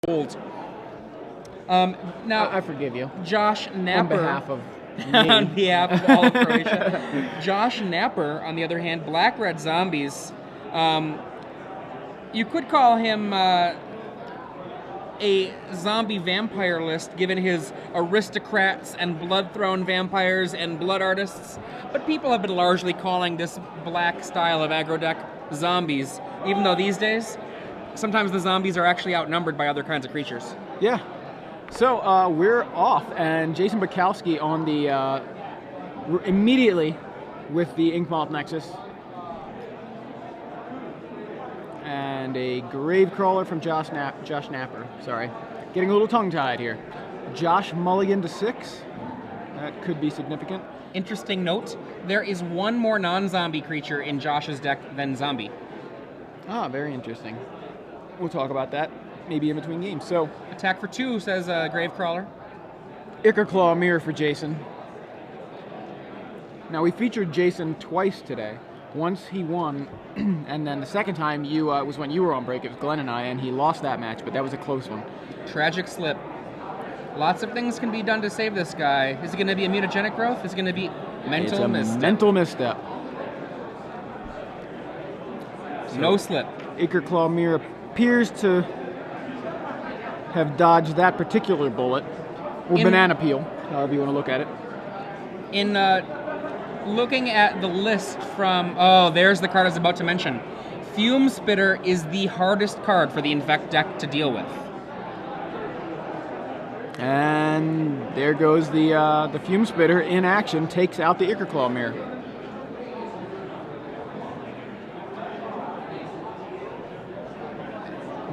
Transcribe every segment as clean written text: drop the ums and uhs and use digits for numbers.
old. Now, I forgive you. Josh Napper. On behalf of me. On behalf of all of Croatia. Josh Napper, on the other hand, Black Red Zombies. You could call him a zombie vampire list, given his aristocrats and blood-thrown vampires and blood artists. But people have been largely calling this black style of aggro deck zombies, even though these days, sometimes the zombies are actually outnumbered by other kinds of creatures. Yeah. So we're off, and Jason Bulkowski on the immediately with the Inkmoth Nexus, and a Gravecrawler from Josh Napper. Sorry, getting a little tongue-tied here. Josh Mulligan to 6. That could be significant. Interesting note: there is one more non-zombie creature in Josh's deck than zombie. Ah, very interesting. We'll talk about that maybe in between games. So, attack for 2, says Gravecrawler. Ichorclaw Mirror for Jason. Now, we featured Jason twice today. Once he won, and then the second time was when you were on break. It was Glenn and I, and he lost that match, but that was a close one. Tragic slip. Lots of things can be done to save this guy. Is it going to be a mutagenic growth? Is it going to be mental misstep? Mental misstep. So, no slip. Ichorclaw Mirror appears to have dodged that particular bullet, or banana peel, however you want to look at it. In looking at the list from, oh, there's the card I was about to mention. Fume Spitter is the hardest card for the Infect deck to deal with. And there goes the Fume Spitter in action, takes out the Ichorclaw Mirror.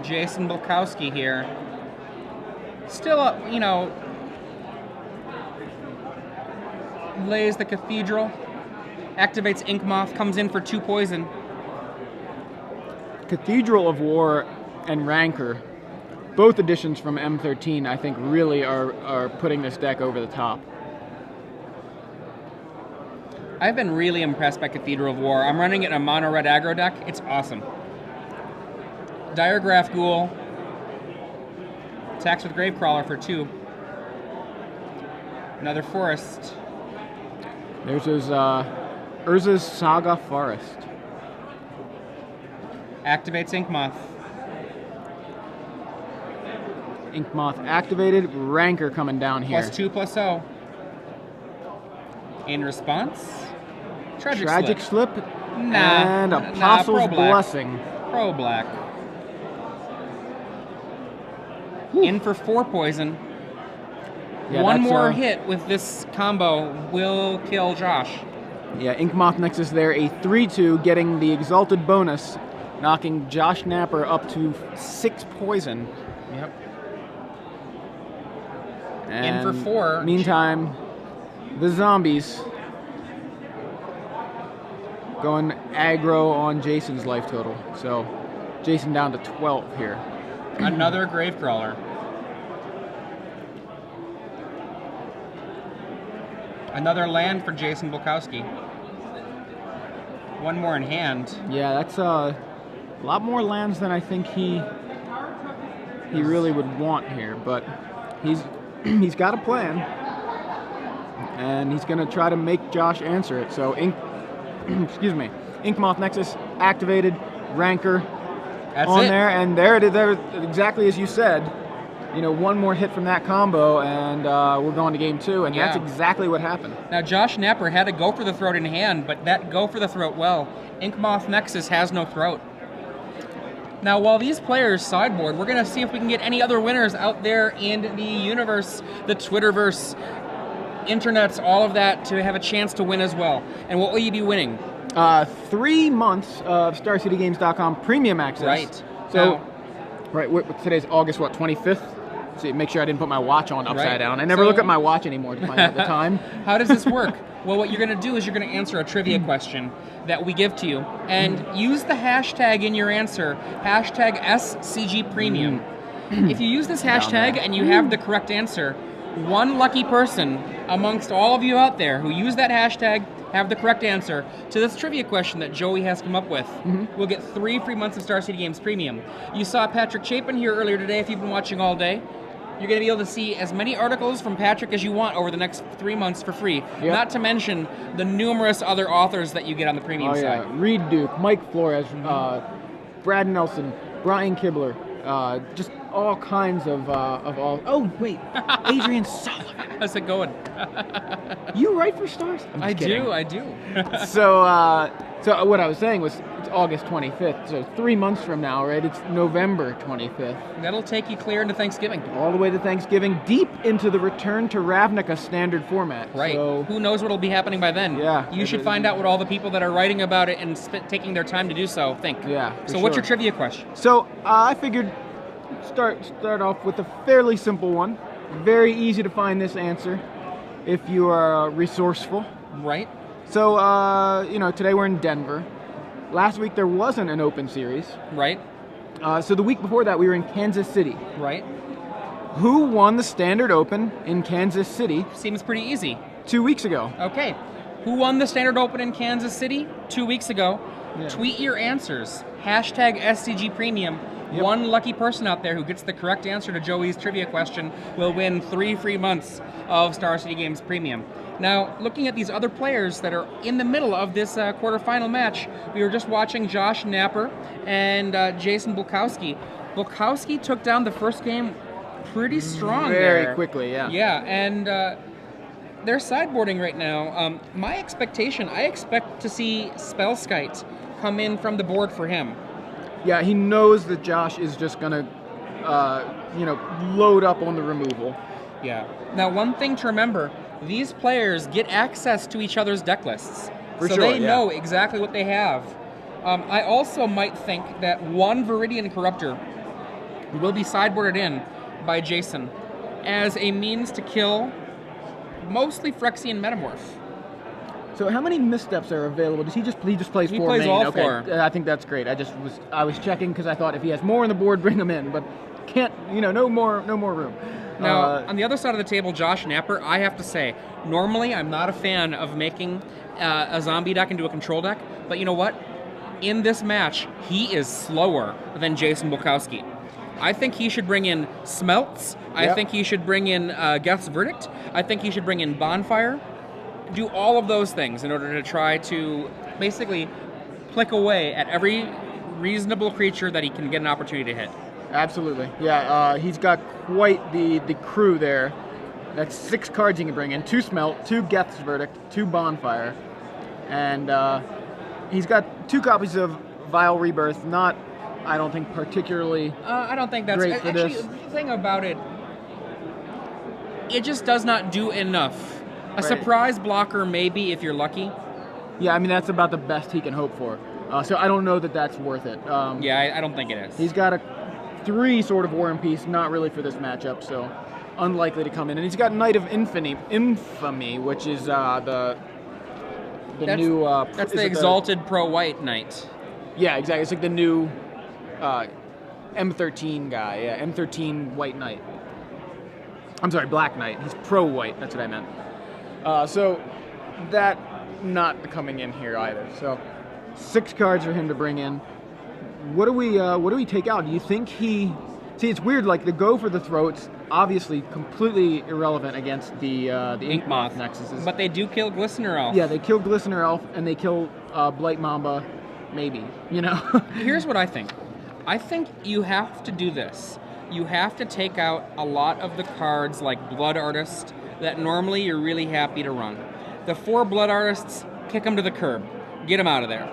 Jason Bulkowski here. Still, lays the Cathedral, activates Inkmoth, comes in for 2 poison. Cathedral of War and Rancor, both additions from M13, I think really are putting this deck over the top. I've been really impressed by Cathedral of War. I'm running it in a mono-red aggro deck. It's awesome. Diregraph Ghoul. Attacks with Gravecrawler for 2. Another Forest. There's his Urza's Saga Forest. Activates Inkmoth. Inkmoth activated. Rancor coming down here. +2/+0. In response, Tragic Slip. Nah. And Apostle's Blessing. Pro Black. In for 4 poison. Yeah, one more hit with this combo will kill Josh. Yeah, Inkmoth Nexus there, a 3/2, getting the Exalted bonus, knocking Josh Napper up to 6 poison. Yep. And in for 4. Meantime, the zombies going aggro on Jason's life total. So, Jason down to 12 here. Another Gravecrawler. Another land for Jason Bulkowski. One more in hand. Yeah, that's a lot more lands than I think he really would want here, but he's got a plan, and he's going to try to make Josh answer it. So, Inkmoth Nexus activated, Rancor on there, and there it is, there, exactly as you said. One more hit from that combo, and we're going to game 2, and that's exactly what happened. Now, Josh Napper had to go for the throat in hand, but that go for the throat well. Inkmoth Nexus has no throat. Now, while these players sideboard, we're going to see if we can get any other winners out there in the universe, the Twitterverse, internets, all of that, to have a chance to win as well. And what will you be winning? 3 months of StarCityGames.com premium access. Right. So, today's August, 25th? See, make sure I didn't put my watch on upside down. I never look at my watch anymore to find out the time. How does this work? Well, what you're going to do is you're going to answer a trivia question that we give to you, and use the hashtag in your answer, hashtag SCGPremium. If you use this hashtag and you have the correct answer, one lucky person amongst all of you out there who use that hashtag have the correct answer to this trivia question that Joey has come up with, will get 3 free months of Star City Games Premium. You saw Patrick Chapin here earlier today. If you've been watching all day, you're going to be able to see as many articles from Patrick as you want over the next 3 months for free. Yep. Not to mention the numerous other authors that you get on the premium side. Reed Duke, Mike Flores, Brad Nelson, Brian Kibler, just all kinds of all. Oh wait, Adrian Sullivan. How's it going? You write for Stars? I do. So what I was saying was it's August 25th, so 3 months from now, right? It's November 25th. That'll take you clear into Thanksgiving. All the way to Thanksgiving, deep into the Return to Ravnica standard format. Right. So, who knows what'll be happening by then? Yeah. You should find out what all the people that are writing about it and taking their time to do so think. Yeah. So what's your trivia question? So I figured start off with a fairly simple one. Very easy to find this answer if you are resourceful. Right. So, today we're in Denver. Last week there wasn't an open series. Right. So the week before that we were in Kansas City. Right. Who won the Standard Open in Kansas City? Seems pretty easy. 2 weeks ago. Okay. Who won the Standard Open in Kansas City 2 weeks ago? Yeah. Tweet your answers. Hashtag SCG Premium. Yep. One lucky person out there who gets the correct answer to Joey's trivia question will win 3 free months of Star City Games Premium. Now, looking at these other players that are in the middle of this quarterfinal match, we were just watching Josh Napper and Jason Bulkowski. Bulkowski took down the first game pretty strong Very quickly, yeah. Yeah, and they're sideboarding right now. My expectation, I expect to see Spellskite come in from the board for him. Yeah, he knows that Josh is just going to, load up on the removal. Yeah. Now, one thing to remember, these players get access to each other's deck lists. So they know exactly what they have. I also might think that one Viridian Corruptor will be sideboarded in by Jason as a means to kill mostly Phyrexian Metamorph. So how many missteps are available? Does he just plays four main? He plays all okay. four. I think that's great. I was checking because I thought if he has more on the board, bring him in, but can't. No more room. Now, on the other side of the table, Josh Napper, I have to say, normally I'm not a fan of making a zombie deck into a control deck, but you know what? In this match, he is slower than Jason Bulkowski. I think he should bring in Smelts. I think he should bring in Geth's Verdict. I think he should bring in Bonfire. Do all of those things in order to try to basically flick away at every reasonable creature that he can get an opportunity to hit. Absolutely. Yeah, he's got quite the crew there. That's 6 cards he can bring in. 2 Smelt, 2 Geth's Verdict, 2 Bonfire. And he's got 2 copies of Vile Rebirth. Not, I don't think, particularly I don't think that's great for actually, this. The thing about it, it just does not do enough. A surprise blocker, maybe, if you're lucky. Yeah, I mean, that's about the best he can hope for. So I don't know that that's worth it. Yeah, I don't think it is. He's got a 3 Sword of War and Peace, not really for this matchup, so unlikely to come in. And he's got Knight of Infamy, which is the new... that's the Exalted Pro-White Knight. Yeah, exactly. It's like the new M13 guy. Yeah, M13 White Knight. I'm sorry, Black Knight. He's pro-white. That's what I meant. So that not coming in here either. So 6 cards for him to bring in. What do we take out? Do you think he? See, it's weird. Like the go for the throat's obviously completely irrelevant against the Inkmoth Nexuses. But they do kill Glistener Elf. Yeah, they kill Glistener Elf and they kill Blight Mamba. Maybe, Here's what I think. I think you have to do this. You have to take out a lot of the cards like Blood Artist that normally you're really happy to run. The 4 Blood Artists, kick them to the curb. Get them out of there.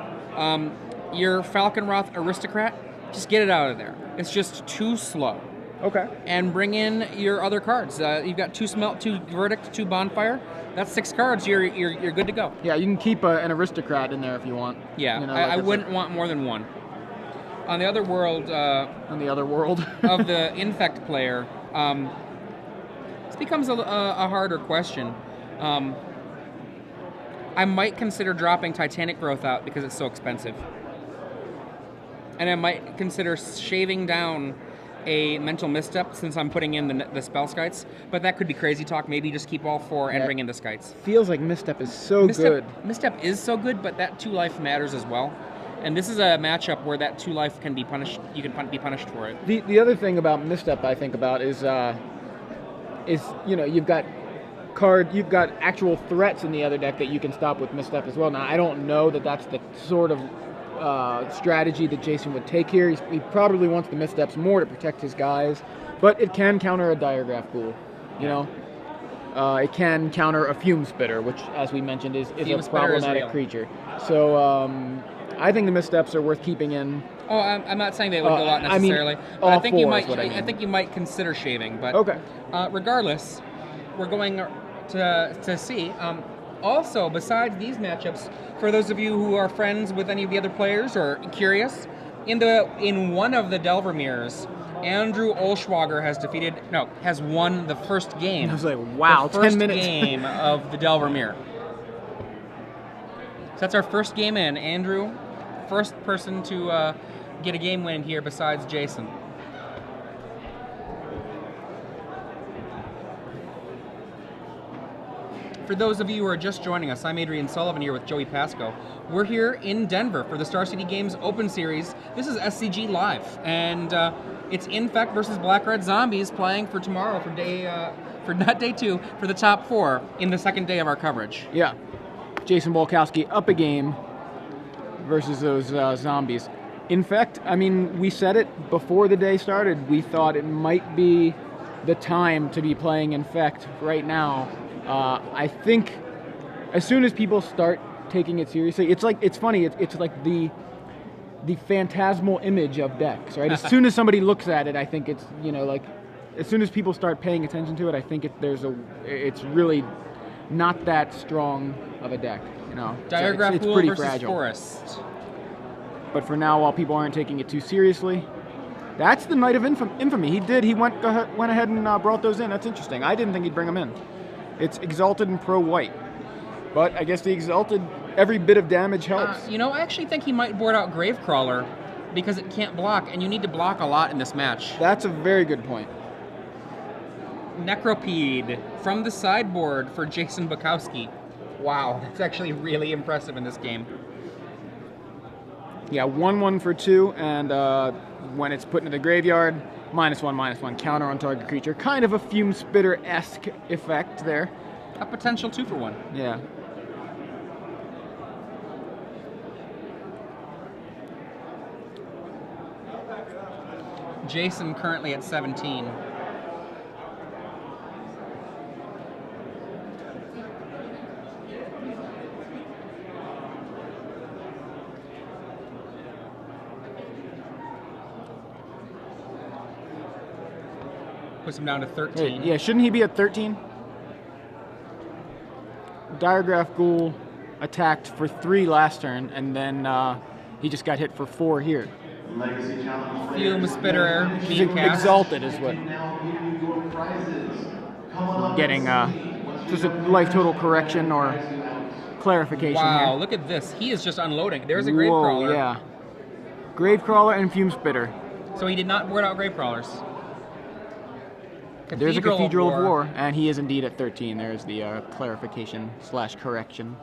Your Falconroth Aristocrat, just get it out of there. It's just too slow. Okay. And bring in your other cards. You've got 2 Smelt, 2 Verdict, 2 Bonfire. That's 6 cards. You're good to go. Yeah, you can keep an Aristocrat in there if you want. Yeah, I wouldn't want more than 1. On the other world... on the other world? of the Infect player, this becomes a harder question. I might consider dropping Titanic Growth out because it's so expensive. And I might consider shaving down a mental misstep since I'm putting in the spell skites, but that could be crazy talk. Maybe just keep all 4 and bring in the skites. Feels like misstep is so good. Misstep is so good, but that 2 life matters as well. And this is a matchup where that 2 life can be punished. You can be punished for it. The other thing about misstep I think about is you've got actual threats in the other deck that you can stop with misstep as well. Now I don't know that that's the sort of strategy that Jason would take here. He probably wants the missteps more to protect his guys, but it can counter a Diregraph Ghoul. It can counter a Fume Spitter, which, as we mentioned, is a problematic creature. So I think the missteps are worth keeping in. Oh, I'm not saying they would go out necessarily. But I think you might consider shaving. But okay. Regardless, we're going to see. Also, besides these matchups, for those of you who are friends with any of the other players or curious, in one of the Delver mirrors, Andrew Olschwager has won the first game. I was like, wow, 10 minutes. First game of the Delver mirror. So that's our first game in. Andrew, first person to get a game win here besides Jason. For those of you who are just joining us, I'm Adrian Sullivan here with Joey Pasco. We're here in Denver for the Star City Games Open Series. This is SCGLive, and it's Infect versus Black Red Zombies playing for tomorrow for day 2 for the top 4 in the second day of our coverage. Yeah, Jason Bulkowski up a game versus those zombies. Infect, I mean, we said it before the day started. We thought it might be the time to be playing Infect right now. I think as soon as people start taking it seriously, it's funny. It's like the phantasmal image of decks, right? As soon as somebody looks at it, I think it's as soon as people start paying attention to it, I think it's really not that strong of a deck, Diregraph it's Ghoul pretty versus fragile. Forest. But for now, while people aren't taking it too seriously, that's the Knight of Infamy. He went ahead and brought those in. That's interesting. I didn't think he'd bring them in. It's Exalted and Pro-White. But I guess the Exalted, every bit of damage helps. I actually think he might board out Gravecrawler because it can't block, and you need to block a lot in this match. That's a very good point. Necropede from the sideboard for Jason Bulkowski. Wow, that's actually really impressive in this game. Yeah, 1/1 for 2, and when it's put into the graveyard, -1/-1 counter on target creature. Kind of a Fume Spitter-esque effect there. A potential 2 for 1. Yeah. Jason currently at 17. Puts him down to 13. Yeah, shouldn't he be at 13? Diregraph Ghoul attacked for 3 last turn, and then he just got hit for 4 here. Fume Spitter being cast. Exalted is what we're getting. Just a life total correction or clarification here. Wow, look at this. He is just unloading. There's a Gravecrawler. Yeah. Gravecrawler and Fume Spitter. So he did not board out Gravecrawlers. There's a Cathedral of War, and he is indeed at 13. There's the clarification/correction.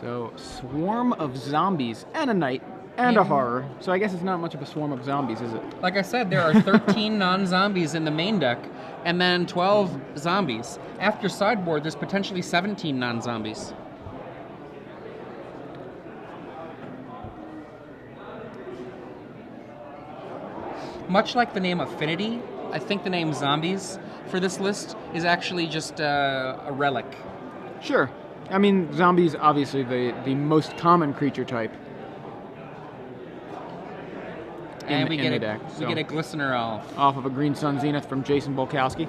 So, swarm of zombies, and a knight, and a horror. So I guess it's not much of a swarm of zombies, is it? Like I said, there are 13 non-zombies in the main deck, and then 12 zombies. After sideboard, there's potentially 17 non-zombies. Much like the name Affinity, I think the name Zombies for this list is actually just a relic. Sure. I mean, zombies obviously the most common creature type. And we get the deck. We get a Glistener Elf. Off of a Green Sun Zenith from Jason Bulkowski.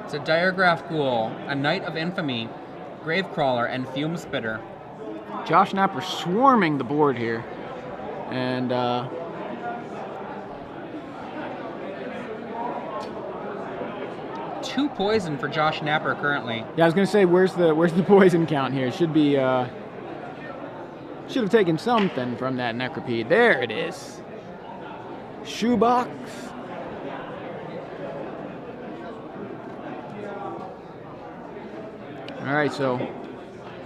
It's a Diregraph Ghoul, a Knight of Infamy, Gravecrawler, and Fume Spitter. Josh Napper swarming the board here. And 2 poison for Josh Napper currently. yeah, I was gonna say, where's the poison count here? It should be should have taken something from that Necropede. There it is. Shoebox. All right, so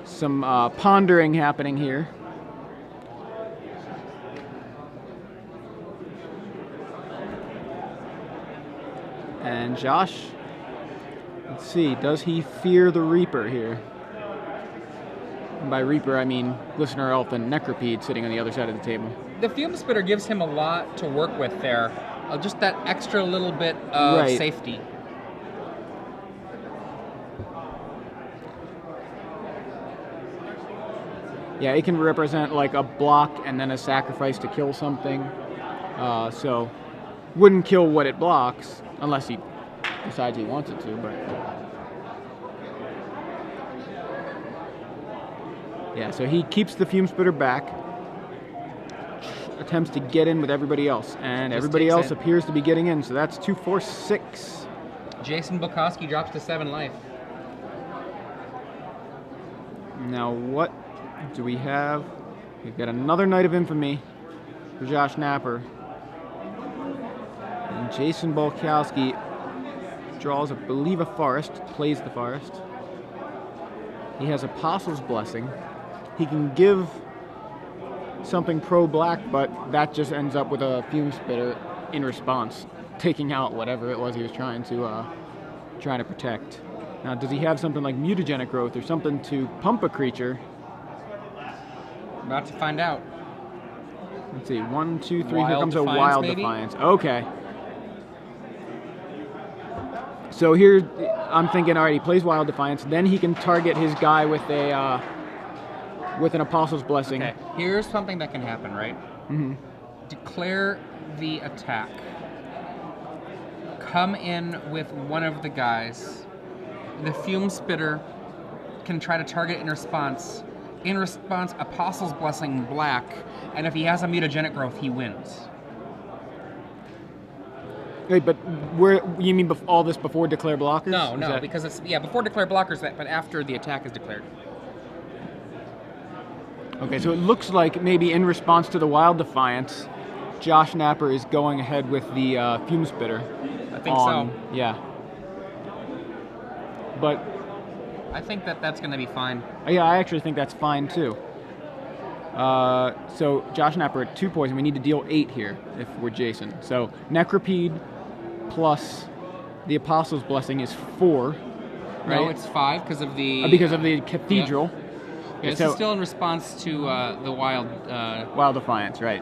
some pondering happening here. And Josh, let's see, does he fear the Reaper here? And by Reaper, I mean Glistener Elf and Necropede sitting on the other side of the table. The Fume Spitter gives him a lot to work with there. Just that extra little bit of safety. Yeah, it can represent like a block and then a sacrifice to kill something. So wouldn't kill what it blocks unless he decides he wants it to, but yeah, so he keeps the Fume Spitter back, attempts to get in with everybody else, and everybody else appears to be getting in, so that's 2, 4, 6. Jason Bulkowski drops to 7 life. Now what do we have? We've got another Night of Infamy for Josh Napper. And Jason Bulkowski draws, I believe, a Forest, plays the Forest. He has Apostle's Blessing. He can give something pro-black, but that just ends up with a Fume Spitter in response, taking out whatever it was he was trying to protect. Now, does he have something like Mutagenic Growth or something to pump a creature? About to find out. Let's see, 1, 2, 3. Wild Here comes Defiance, a Wild maybe? Defiance. Okay. So here, I'm thinking, all right, he plays Wild Defiance, then he can target his guy with a with an Apostle's Blessing. Okay, here's something that can happen, right? Mm-hmm. Declare the attack. Come in with one of the guys. The Fume Spitter can try to target in response. In response, Apostle's Blessing black, and if he has a Mutagenic Growth, he wins. Wait, but where you mean all this before declare blockers? No, because it's before declare blockers, but after the attack is declared. Okay, so it looks like maybe in response to the Wild Defiance, Josh Napper is going ahead with the Fume Spitter. I think so. Yeah. But I think that's going to be fine. yeah, I actually think that's fine too. So Josh Napper at 2 poison. We need to deal 8 here if we're Jason. So Necropede plus the Apostle's Blessing is 4. Right? No, it's 5 because of the Cathedral. Yeah. Yeah, this is still in response to the Wild Defiance, right.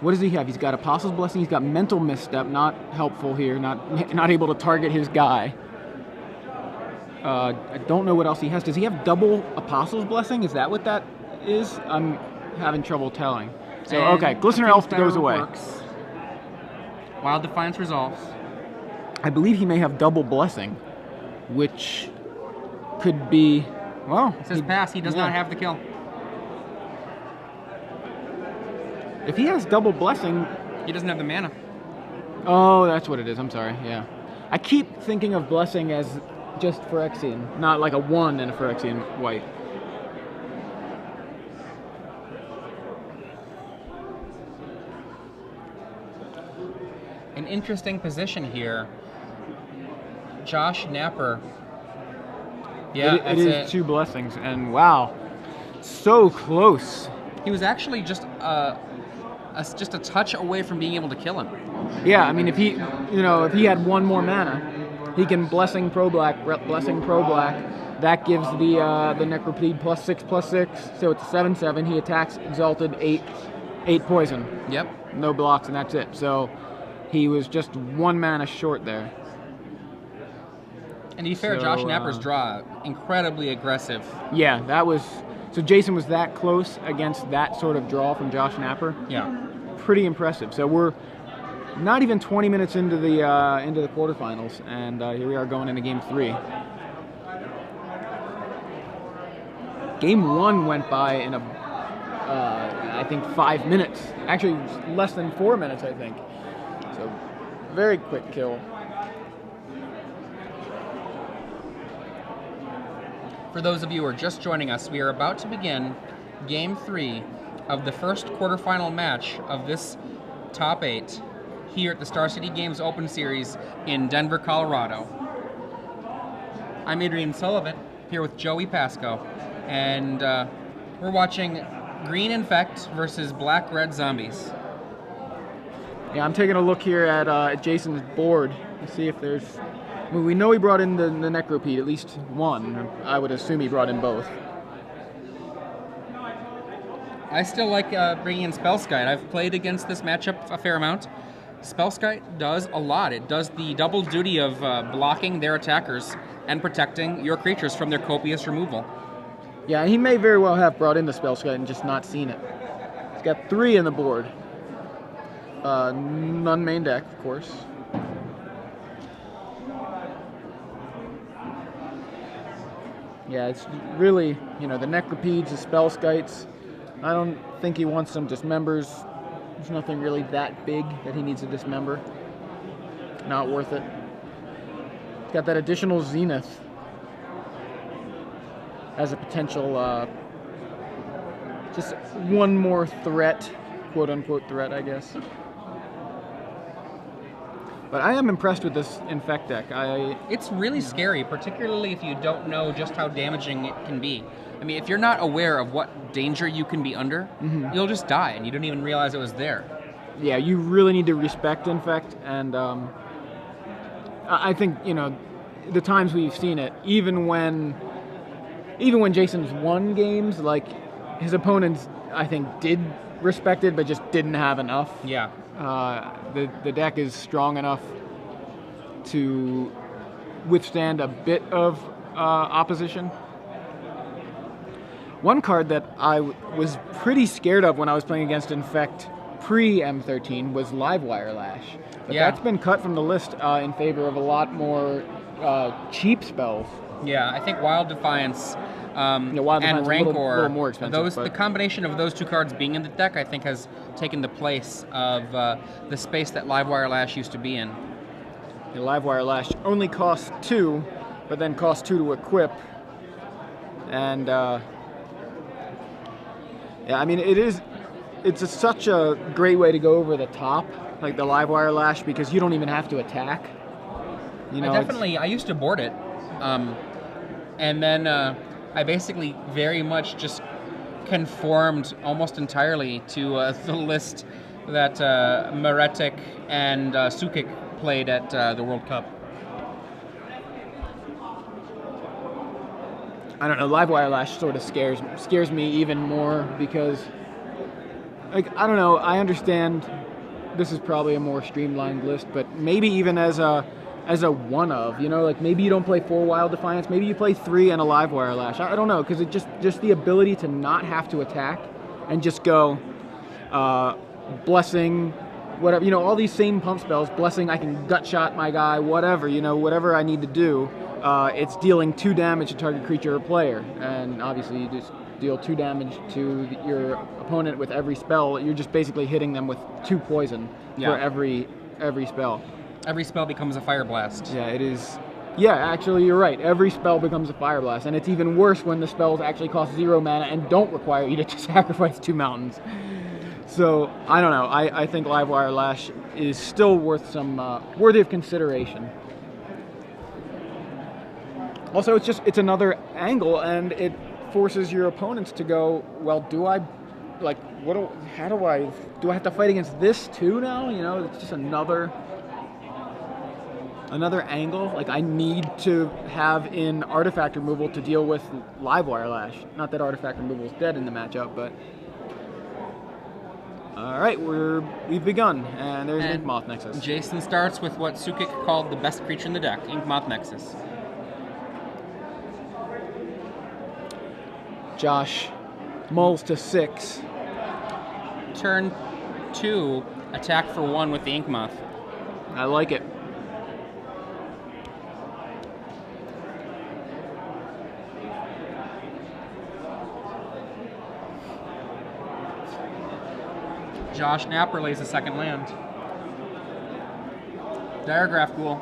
What does he have? He's got Apostle's Blessing, he's got Mental Misstep, not helpful here, not able to target his guy. I don't know what else he has. Does he have double Apostle's Blessing? Is that what that is? I'm having trouble telling. So, okay, Glistener Elf goes away. Works. Wild Defiance resolves. I believe he may have double Blessing, which could be... Well, it says pass. He does not have the kill. If he has double Blessing... He doesn't have the mana. Oh, that's what it is. I'm sorry. Yeah. I keep thinking of Blessing as just Phyrexian, not like a 1 in a Phyrexian white. An interesting position here. Josh Napper. Yeah, it is 2 blessings, and wow, so close. He was actually just a touch away from being able to kill him. Yeah, I mean, if he had 1 more mana, he can blessing pro black. That gives the Necropede +6/+6, so it's a 7/7. He attacks Exalted 8 poison. Yep. No blocks, and that's it. So he was just 1 mana short there. And to be fair, Josh Napper's draw, incredibly aggressive. Yeah, that was... So Jason was that close against that sort of draw from Josh Napper. Yeah. Pretty impressive. So we're not even 20 minutes into the quarterfinals, and here we are going into Game 3. Game 1 went by in I think 5 minutes. Actually, less than 4 minutes, I think. So, very quick kill. For those of you who are just joining us, we are about to begin Game 3 of the first quarterfinal match of this top 8 here at the Star City Games Open Series in Denver, Colorado. I'm Adrian Sullivan, here with Joey Pasco, and we're watching Green Infect versus Black Red Zombies. Yeah, I'm taking a look here at Jason's board to see if there's... Well, we know he brought in the Necropede, at least one. I would assume he brought in both. I still like bringing in Spellskite. I've played against this matchup a fair amount. Spellskite does a lot. It does the double duty of blocking their attackers and protecting your creatures from their copious removal. Yeah, he may very well have brought in the Spellskite and just not seen it. He's got 3 in the board. None main deck, of course. Yeah, it's really, the Necropedes, the Spellskites. I don't think he wants some Dismembers. There's nothing really that big that he needs to dismember. Not worth it. He's got that additional Zenith as a potential, just one more threat, quote-unquote threat, I guess. But I am impressed with this Infect deck. It's really scary, particularly if you don't know just how damaging it can be. I mean, if you're not aware of what danger you can be under, you'll just die, and you don't even realize it was there. Yeah, you really need to respect Infect, and I think, the times we've seen it, even when Jason's won games, like, his opponents, I think, did respect it, but just didn't have enough. Yeah. The deck is strong enough to withstand a bit of opposition. One card that I was pretty scared of when I was playing against Infect pre-M13 was Livewire Lash. But that's been cut from the list in favor of a lot more cheap spells. Yeah, I think Wild Defiance Wild and Defiance Rancor, a little more expensive. the combination of those two cards being in the deck, I think, has taken the place of the space that Livewire Lash used to be in. The Livewire Lash only costs 2, but then costs 2 to equip. And yeah, I mean, it's such a great way to go over the top, like the Livewire Lash, because you don't even have to attack. I used to board it, and then I basically very much just conformed almost entirely to the list that Meretic and Sukik played at the World Cup. I don't know, Livewire Lash sort of scares me even more because, like, I don't know, I understand this is probably a more streamlined list, but maybe even as a one of, like maybe you don't play 4 Wild Defiance, maybe you play 3 and a Livewire Lash. I don't know, because it just the ability to not have to attack and just go Blessing, whatever, all these same pump spells, Blessing, I can gut shot my guy, whatever, whatever I need to do. It's dealing 2 damage to target creature or player, and obviously you just deal 2 damage to your opponent with every spell. You're just basically hitting them with 2 poison for every spell. Every spell becomes a Fire Blast. Yeah, it is. Yeah, actually, you're right. Every spell becomes a Fire Blast, and it's even worse when the spells actually cost 0 mana and don't require you to sacrifice 2 mountains. So, I don't know. I think Livewire Lash is still worth some worthy of consideration. Also, it's another angle, and it forces your opponents to go, well, do I have to fight against this too now? It's just another angle. Like, I need to have in artifact removal to deal with Livewire Lash. Not that artifact removal is dead in the matchup, but all right, we've begun, and there's an Inkmoth Nexus. Jason starts with what Sukik called the best creature in the deck, Inkmoth Nexus. Josh mulls to 6. Turn 2, attack for 1 with the Inkmoth. I like it. Josh Napper lays a second land. Diagraph Ghoul.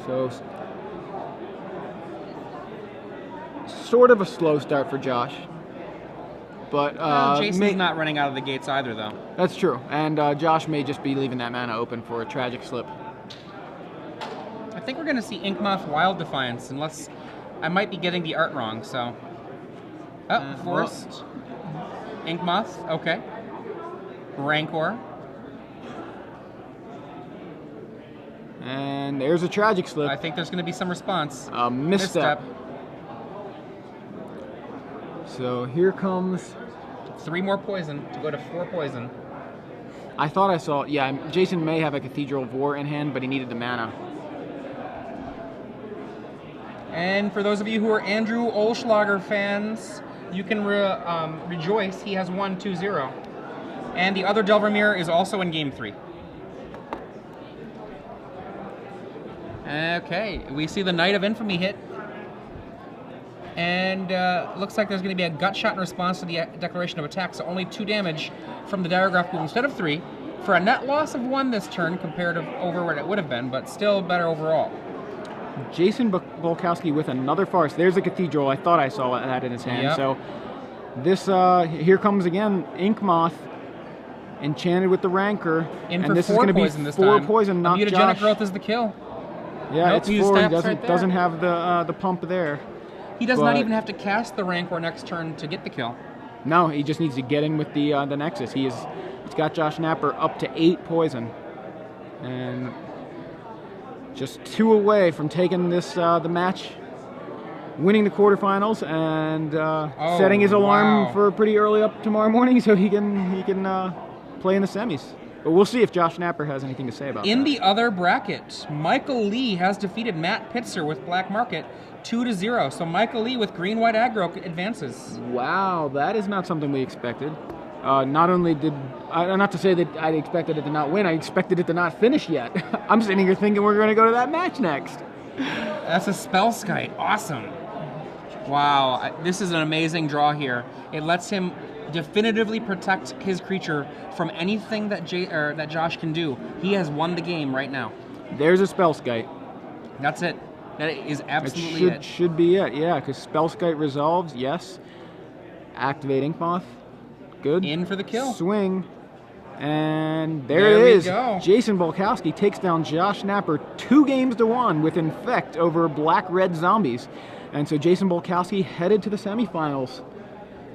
So, sort of a slow start for Josh. But Jason's not running out of the gates either, though. That's true. And Josh may just be leaving that mana open for a tragic slip. I think we're going to see Inkmoth Wild Defiance, unless I might be getting the art wrong, so. Oh, Forest. Inkmoth, okay. Rancor. And there's a tragic slip. I think there's going to be some response. Misstep. So here comes 3 more poison to go to 4 poison. I thought I saw, yeah, Jason may have a Cathedral of War in hand, but he needed the mana. And for those of you who are Andrew Olschlager fans, you can rejoice. He has won 2-0. And the other Delvermere is also in Game 3. Okay, we see the Knight of Infamy hit. And looks like there's going to be a gut shot in response to the declaration of attack, so only 2 damage from the Diagraph Ghoul instead of 3, for a net loss of 1 this turn compared to over what it would have been, but still better overall. Jason Bulkowski with another farce. There's a Cathedral. I thought I saw that in his hand. Yep. So this here comes again Inkmoth, enchanted with the Rancor, In and for this is 4 going to be poison this 4 time. poison, not Mutagenic Josh. Growth is the kill. Yeah, Nope, it's he 4. He steps right there. doesn't have the pump there. He does not But- even have to cast the Rancor next turn to get the kill. No, he just needs to get in with the Nexus. He's got Josh Napper up to 8 poison, and just 2 away from taking this the match, winning the quarterfinals, and setting his alarm wow. for pretty early up tomorrow morning so he can play in the semis. But we'll see if Josh Napper has anything to say about that. In the other bracket, Michael Lee has defeated Matt Pitzer with Black Market 2-0. So Michael Lee with green-white aggro advances. Wow, that is not something we expected. Not only did, not to say that I expected it to not win, I expected it to not finish yet. I'm sitting here thinking we're going to go to that match next. That's a Spellskite. Awesome. Wow, this is an amazing draw here. It lets him definitively protect his creature from anything that that Josh can do. He has won the game right now. There's a Spellskite. That's it. That is absolutely it. Should be it, yeah, because Spellskite resolves, yes. Activate Inkmoth. Good. In for the kill. Swing. And there There it we is. go. Jason Bulkowski takes down Josh Napper 2-1 with Infect over Black-Red Zombies. And so Jason Bulkowski headed to the semifinals.